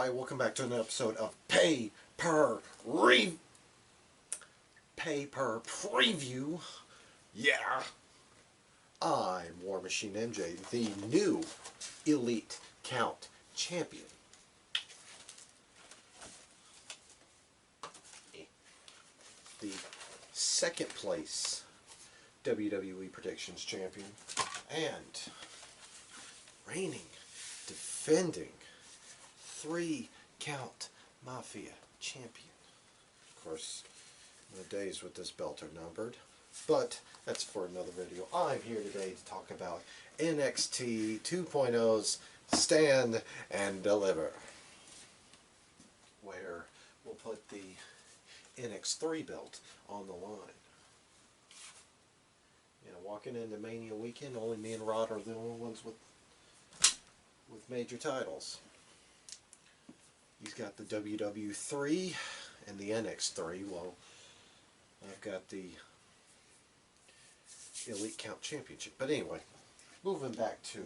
Hi, welcome back to an episode of Pay Per Preview. Yeah, I'm War Machine MJ, the new Elite Count Champion. The second place WWE Predictions Champion and reigning, defending 3-count Mafia champion. Of course, my days with this belt are numbered, but that's for another video. I'm here today to talk about NXT 2.0's Stand and Deliver, where we'll put the NX3 belt on the line. You know, walking into Mania weekend, only me and Rod are the only ones with major titles. He's got the WW3 and the NX3. Well, I've got the Elite Count Championship. But anyway, moving back to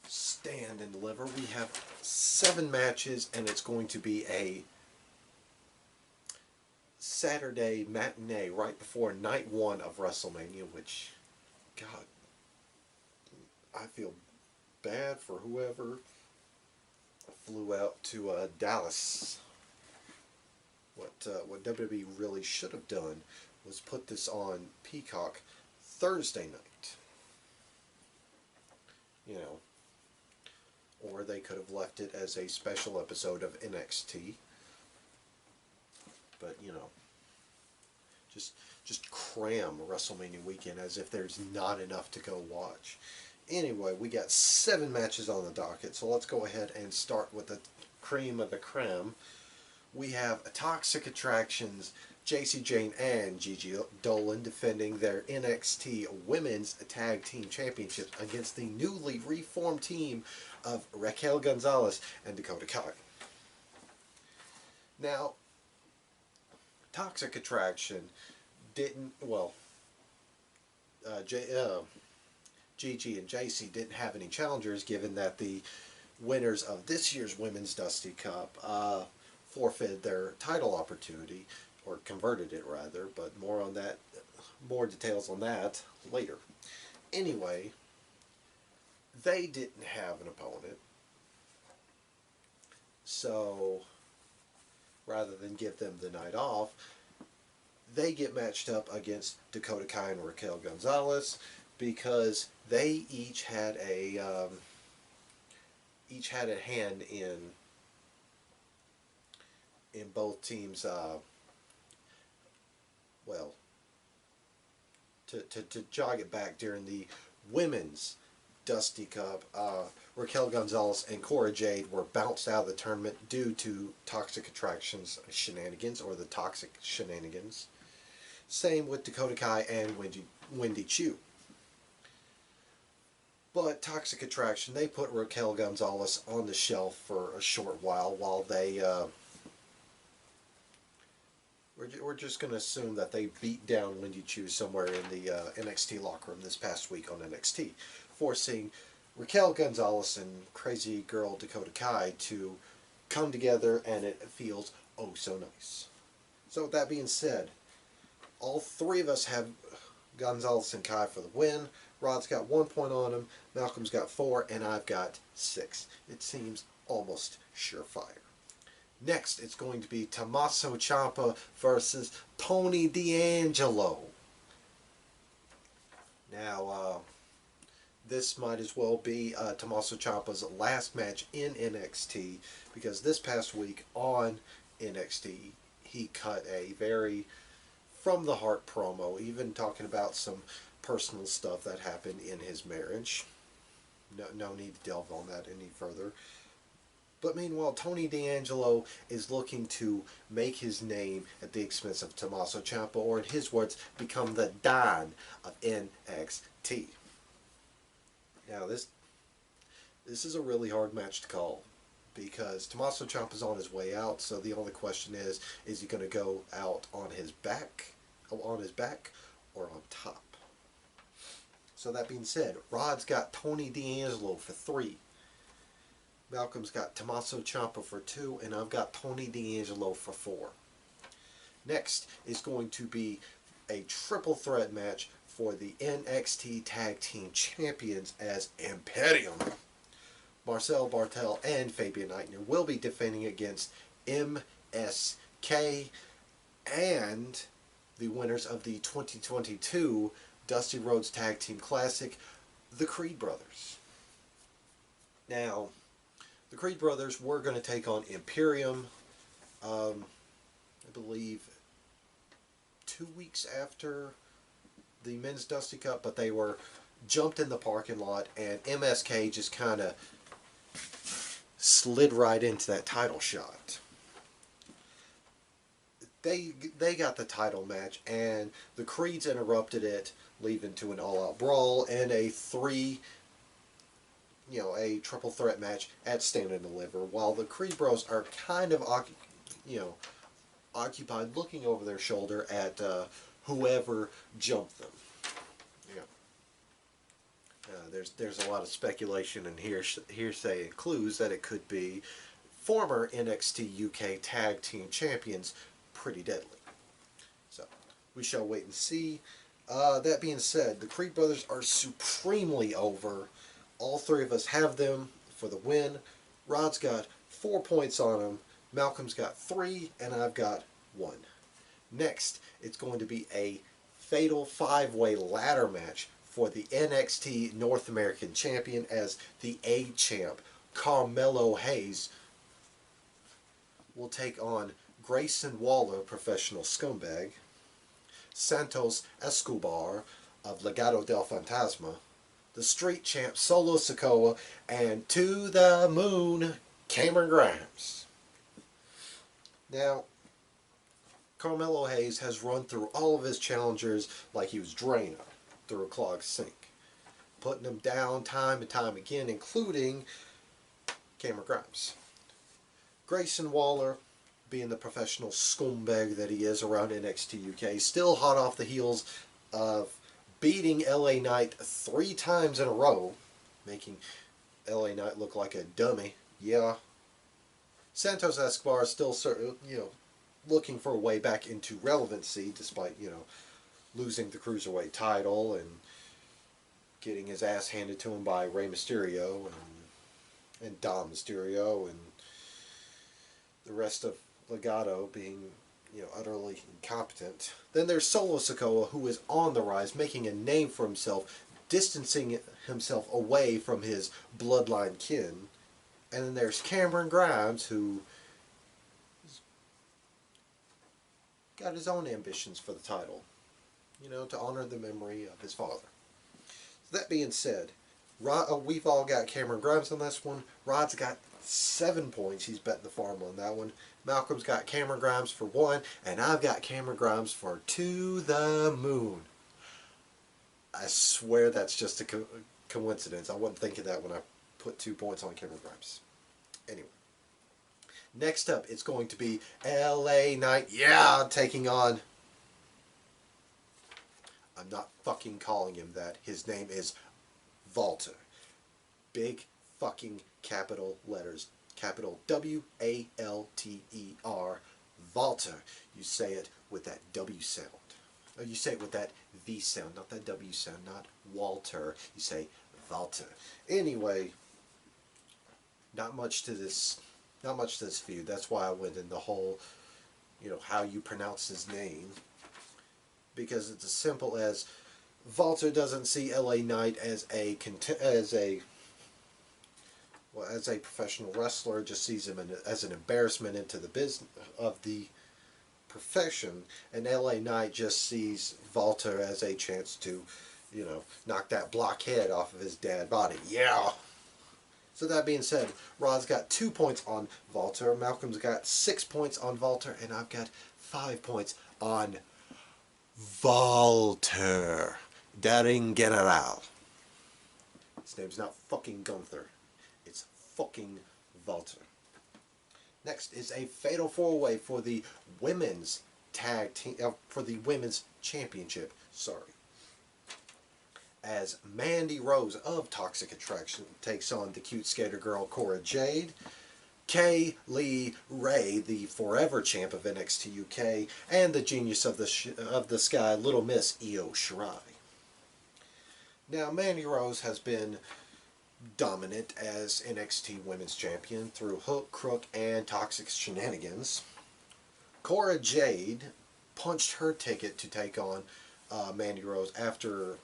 Stand and Deliver, we have 7 matches, and it's going to be a Saturday matinee right before night 1 of WrestleMania, which, God, I feel bad for whoever flew out to Dallas. What WWE really should have done was put this on Peacock Thursday night. You know, or they could have left it as a special episode of NXT. But you know, just cram WrestleMania weekend as if there's not enough to go watch. Anyway, we got 7 matches on the docket, so let's go ahead and start with the cream of the creme. We have Toxic Attractions, Jacy Jayne and Gigi Dolan defending their NXT Women's Tag Team Championships against the newly reformed team of Raquel Gonzalez and Dakota Kai. Now, Toxic Attraction didn't, well, Gigi and Jacy didn't have any challengers, given that the winners of this year's Women's Dusty Cup forfeited their title opportunity, or converted it rather, but more details on that later. Anyway, they didn't have an opponent, so rather than give them the night off, they get matched up against Dakota Kai and Raquel Gonzalez, because they each had a hand in both teams. Well, to jog it back, during the Women's Dusty Cup, Raquel Gonzalez and Cora Jade were bounced out of the tournament due to Toxic Attractions shenanigans, or the Toxic Shenanigans. Same with Dakota Kai and Wendy Chu. But Toxic Attraction, they put Raquel Gonzalez on the shelf for a short while they, we're just going to assume that they beat down Wendy Chu somewhere in the NXT locker room this past week on NXT, forcing Raquel Gonzalez and crazy girl Dakota Kai to come together, and it feels oh so nice. So with that being said, all 3 of us have Gonzalez and Kai for the win. Rod's got 1 point on him, Malcolm's got 4, and I've got 6. It seems almost surefire. Next, it's going to be Tommaso Ciampa versus Tony D'Angelo. Now, this might as well be Tommaso Ciampa's last match in NXT, because this past week on NXT, he cut a very from-the-heart promo, even talking about some personal stuff that happened in his marriage. No need to delve on that any further. But meanwhile, Tony D'Angelo is looking to make his name at the expense of Tommaso Ciampa, or in his words, become the Don of NXT. Now this is a really hard match to call, because Tommaso Ciampa's on his way out, so the only question is he going to go out on his back or on top? So that being said, Rod's got Tony D'Angelo for 3. Malcolm's got Tommaso Ciampa for 2, and I've got Tony D'Angelo for 4. Next is going to be a triple threat match for the NXT Tag Team Champions as Imperium. Marcel Bartel and Fabian Eichner will be defending against MSK and the winners of the 2022 Dusty Rhodes Tag Team Classic, the Creed Brothers. Now, the Creed Brothers were going to take on Imperium, I believe, 2 weeks after the Men's Dusty Cup, but they were jumped in the parking lot, and MSK just kind of slid right into that title shot. They got the title match, and the Creeds interrupted it, leading to an all-out brawl and a triple threat match at Stand and Deliver, while the Creed Bros are kind of occupied looking over their shoulder at whoever jumped them. There's a lot of speculation and hearsay and clues that it could be former NXT UK Tag Team Champions, Pretty Deadly. So, we shall wait and see. That being said, the Creed Brothers are supremely over. All three of us have them for the win. Rod's got 4 points on him. Malcolm's got 3, and I've got 1. Next, it's going to be a fatal 5-way ladder match for the NXT North American Champion as the A-Champ, Carmelo Hayes, will take on Grayson Waller, professional scumbag, Santos Escobar of Legado del Fantasma, the Street Champ Solo Sikoa, and to the moon, Cameron Grimes. Now, Carmelo Hayes has run through all of his challengers like he was Drano through a clogged sink, putting them down time and time again, including Cameron Grimes. Grayson Waller, being the professional scumbag that he is around NXT UK, still hot off the heels of beating LA Knight 3 times in a row, making LA Knight look like a dummy. Yeah. Santos Escobar is still, looking for a way back into relevancy, despite, losing the Cruiserweight title and getting his ass handed to him by Rey Mysterio and Dom Mysterio and the rest of Legado being, utterly incompetent. Then there's Solo Sikoa, who is on the rise, making a name for himself, distancing himself away from his bloodline kin. And then there's Cameron Grimes, who got his own ambitions for the title, to honor the memory of his father. So that being said, we've all got Cameron Grimes on this one. Rod's got 7 points. He's betting the farm on that one. Malcolm's got Cameron Grimes for 1, and I've got Cameron Grimes for to the moon. I swear that's just a coincidence. I wasn't thinking that when I put 2 points on Cameron Grimes. Anyway. Next up, it's going to be LA Knight, taking on... I'm not fucking calling him that. His name is Walter. Big fucking capital letters. Capital W-A-L-T-E-R. Walter. You say it with that W sound. Or you say it with that V sound, not that W sound, not Walter. You say Walter. Anyway, not much to this feud. That's why I went in the whole, how you pronounce his name. Because it's as simple as Walter doesn't see LA Knight as a professional wrestler, just sees him as an embarrassment into the business of the profession, and LA Knight just sees Walter as a chance to, knock that blockhead off of his dead body. Yeah. So that being said, Rod's got 2 points on Walter, Malcolm's got 6 points on Walter, and I've got 5 points on Walter. Daring General. His name's not fucking Gunther. It's fucking Walter. Next is a fatal 4-way for the women's tag team, for the women's championship. Sorry. as Mandy Rose of Toxic Attraction takes on the cute skater girl Cora Jade. Kay Lee Ray, the forever champ of NXT UK, and the genius of the sky, Little Miss Io Shirai. Now, Mandy Rose has been dominant as NXT Women's Champion through hook, crook, and toxic shenanigans. Cora Jade punched her ticket to take on Mandy Rose after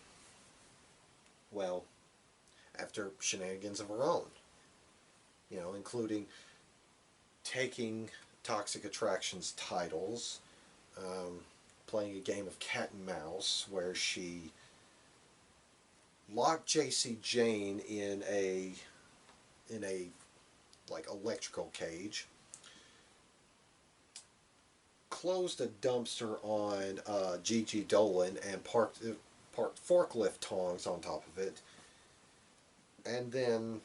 shenanigans of her own. You know, including taking Toxic Attraction's titles, playing a game of cat and mouse where she locked JC Jane in a like electrical cage, closed a dumpster on Gigi Dolan and parked forklift tongs on top of it, and then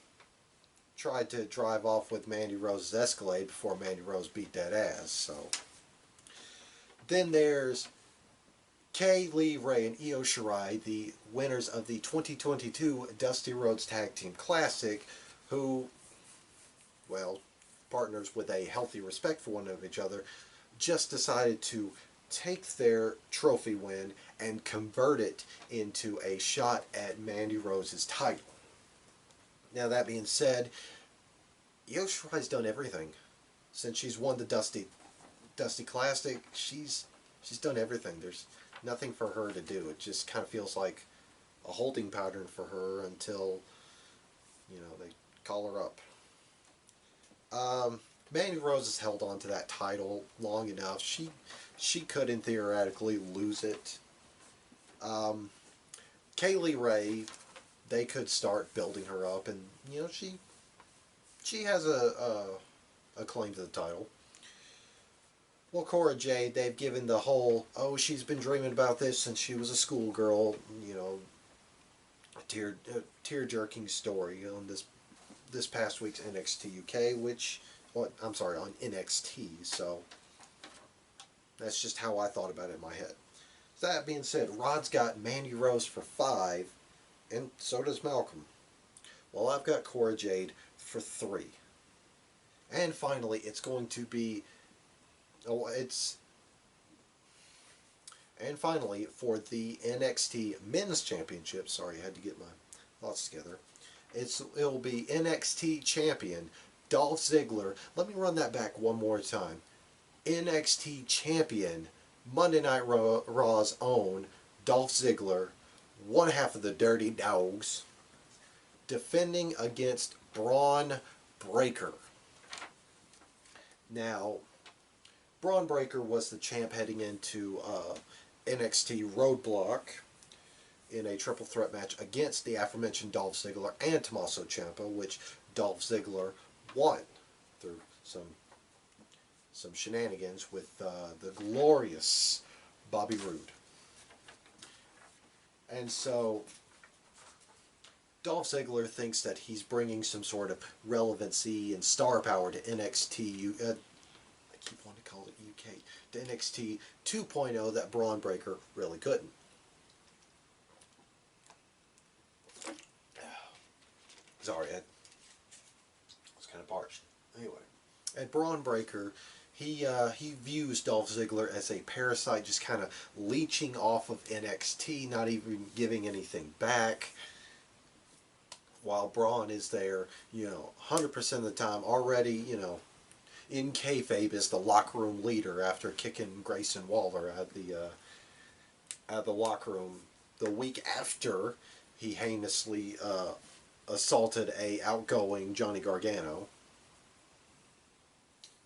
tried to drive off with Mandy Rose's Escalade before Mandy Rose beat that ass. So then there's Kay Lee Ray and Io Shirai, the winners of the 2022 Dusty Rhodes Tag Team Classic, who, well, partners with a healthy respect for one of each other, just decided to take their trophy win and convert it into a shot at Mandy Rose's title. Now, that being said, Io Shirai's done everything. Since she's won the Dusty Classic, she's done everything. There's nothing for her to do. It just kind of feels like a holding pattern for her until, you know, they call her up. Mandy Rose has held on to that title long enough. She couldn't theoretically lose it. Kay Lee Ray, they could start building her up, and you know she has a claim to the title. Well, Cora Jade, they've given the whole, oh, she's been dreaming about this since she was a schoolgirl, you know, tear-jerking story on this past week's NXT UK, on NXT, so that's just how I thought about it in my head. That being said, Rod's got Mandy Rose for 5, and so does Malcolm. Well, I've got Cora Jade for 3. And finally, it's going to be... And finally, for the NXT Men's Championship, sorry, I had to get my thoughts together, it'll be NXT Champion Dolph Ziggler. Let me run that back one more time. NXT Champion, Monday Night Raw's own Dolph Ziggler, one half of the Dirty Dogs, defending against Braun Breaker. Now, Braun Breaker was the champ heading into NXT Roadblock in a triple threat match against the aforementioned Dolph Ziggler and Tommaso Ciampa, which Dolph Ziggler won through some shenanigans with the glorious Bobby Roode. And so Dolph Ziggler thinks that he's bringing some sort of relevancy and star power to NXT. I keep wanting to call it UK. To NXT 2.0 that Braun Breaker really couldn't. Sorry, I was kind of parched. Anyway, at Braun Breaker, he views Dolph Ziggler as a parasite, just kind of leeching off of NXT, not even giving anything back. While Braun is there, 100% of the time already, in kayfabe is the locker room leader after kicking Grayson Waller out of the locker room the week after he heinously assaulted a outgoing Johnny Gargano.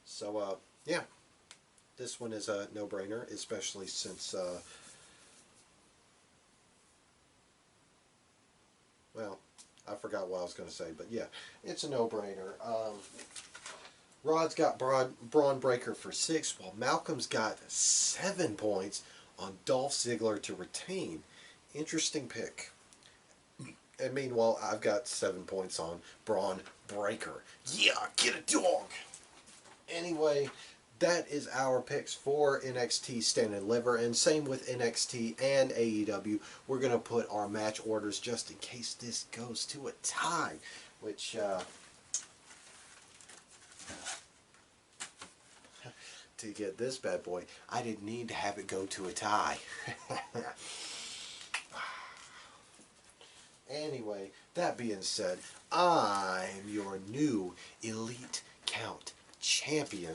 So yeah, this one is a no-brainer, especially since well, I forgot what I was going to say, but yeah, it's a no-brainer. Rod's got Braun Breaker for 6, while Malcolm's got 7 points on Dolph Ziggler to retain. Interesting pick. And meanwhile, I've got 7 points on Braun Breaker. Yeah, get a dog! Anyway, that is our picks for NXT Stand and Deliver, and same with NXT and AEW. We're going to put our match orders just in case this goes to a tie, which to get this bad boy, I didn't need to have it go to a tie. Anyway, that being said, I'm your new Elite Count Champion.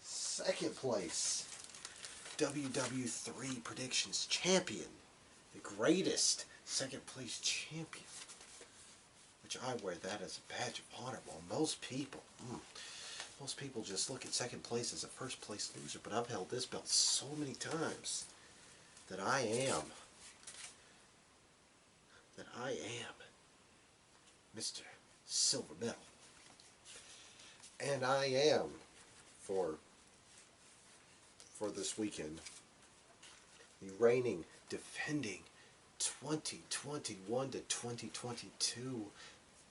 Second place, WW3 Predictions Champion. The greatest second place champion. Which I wear that as a badge of honor. Well, most people just look at second place as a first place loser, but I've held this belt so many times that I am Mr. Silver Medal. And I am, for this weekend, the reigning, defending 2021 to 2022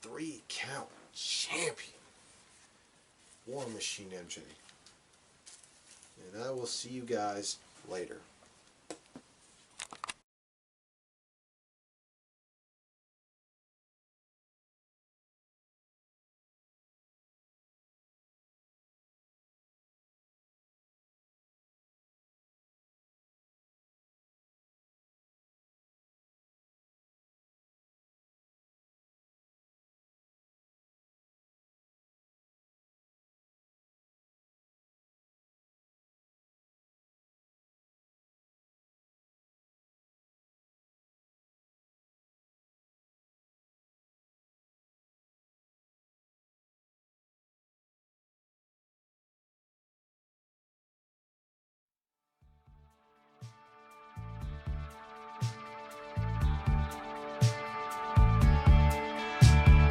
3-count champion, War Machine MJ. And I will see you guys later.